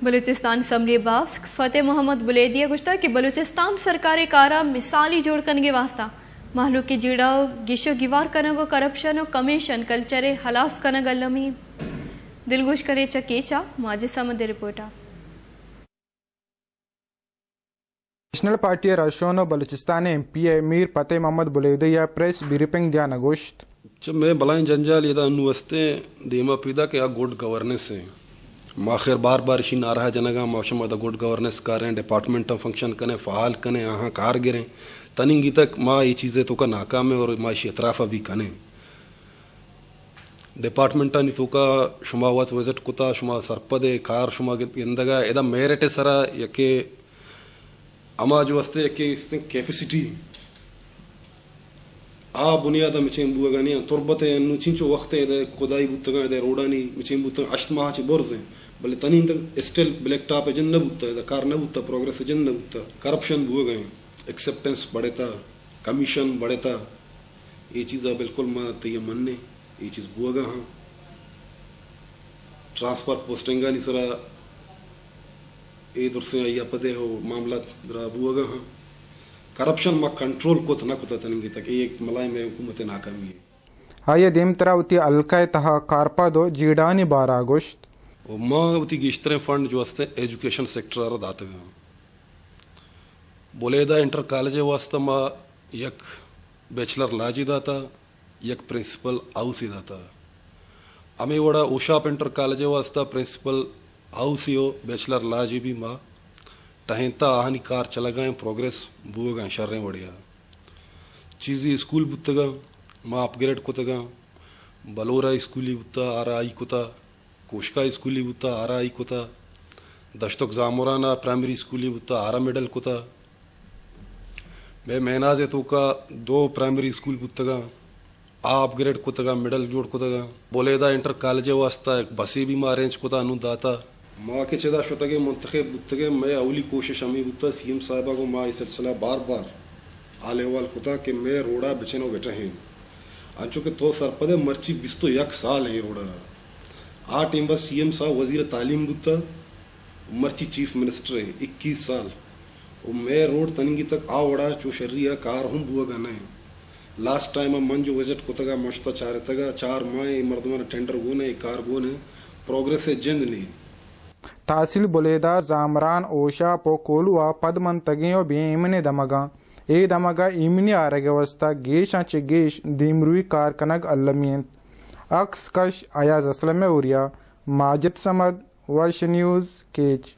Balochistan assembly bask फतेह मोहम्मद बुलेदिया गुश्ता कि बलूचिस्तान सरकारी कारा मिसाली जोड़ करने वास्ता महलूक की जीड़ाओ गिशो गिवार करने को करप्शन और कमीशन कल्चरे हलास करने गलमी दिलगुश करे चकेचा माजे समझ रिपोर्टा नेशनल पार्टी राशोनो बलूचिस्तान MP मीर फतेह मोहम्मद बुलेदिया प्रेस ब्रीफिंग दिया नगोश्त जब मैं बलाइन जंजाल ये अनुवस्ते देमा पीदा के गुड गवर्नेंस है माखिर बार बार इसी नारा जनगा मौसम गुड गवर्नेंस करें डिपार्टमेंट फंक्शन करें फ़ाल करें यहाँ कार गिरें तनिंगी तक माँ ये चीज़ें तो का नाकाम है और माशी अतराफ़ा भी करें डिपार्टमेंट नहीं तो का शुमा वत विजिट कुता शुमा सरपदे कार शुमा इंदगा एदा मेरिट सरा यके अमा जो वस्ते यके इसने कैपेसिटी आ बुनियादा मिचें बुआगानी तुरबते नु चिंचो वक्ते दे खुदाई बुतगा दे रोडानी मिचें बुतगा अष्टमा च बोरजे बले तनिन तक स्टिल ब्लैक टॉप जन न बुता द कार न बुता प्रोग्रेस जन न बुता करप्शन बुआ गए एक्सेप्टेंस बढ़ेता कमीशन बढ़ेता ये चीज़ बिल्कुल मैं तो ये मनने ये चीज़ बुआ गा हाँ ट्रांसफर पोस्टिंग नहीं सरा ये दुर्से आया पदे हो मामला दरा बुआ गा हाँ करप्शन में कंट्रोल को तो ना कुता तनिंगी तक एक मलाई में हुकूमत नाकामी है हाँ ये देम तरावती अलकाय तहा कारपा दो जीडानी 12 अगस्त और माँ वती गिश्तरे फंड जो वास्ते एजुकेशन सेक्टर आरा दाते हैं बोलेदा इंटर कॉलेज वास्ते माँ एक बैचलर लाजी दाता एक प्रिंसिपल हाउस ही दाता हमें वड़ा उशाप इंटर कॉलेज वास्ते प्रिंसिपल हाउस ही हो बैचलर लाजी भी माँ टहनता आहनी कार चला गए प्रोग्रेस बुआ शर्रें बढ़िया चीज़ी स्कूल बुतगा माँ अपग्रेड कोतगा बलोरा स्कूली बुता आरा आई कोता कोशका स्कूली बुता आरा आई कोता दश्तक जामुराना प्राइमरी स्कूली बुता आरा मिडल कोता मैं मैनाजे तो का 2 प्राइमरी स्कूल बुतगा आ अपग्रेड कोतगा मिडल जोड़ कोतगा बोलेदा इंटर कॉलेज वास्ता एक बसी भी माँ अरेंज कोता अनुदाता माँ के चेदा शुतगे मुंतखब बुतगे मैं अवली कोशिश अमी बुता सीएम साहिबा को माँ इस सिलसिला बार बार आले वाल कुता कि मैं रोड़ा बेचनो बेटा हैं अंचो के तो सरपदे मर्ची बिस्तो 1 साल है रोड़ा आ टीम बस सीएम साहब वजीर तालीम बुता मर्ची चीफ मिनिस्टर है 21 साल और मैं रोड तनिंगी तक आ वड़ा चो शर्रिया कार हूँ बुआ गाना है लास्ट टाइम मन जो विजिट कुतगा मश्ता चारे तगा 4 माह मर्दमान टेंडर गोने कार गोने प्रोग्रेस है जिंद नहीं तहसील बुलेदा जामरान ओशा पोकोलुआ पदमन तगियो बीमने दमगा ए दमगा इमनी आरगवस्था गेश आचे गेश दीमरुई कार कनग अल्लमियन अक्स कश अयाज असलम उरिया माजिद समद वर्ष न्यूज़ केच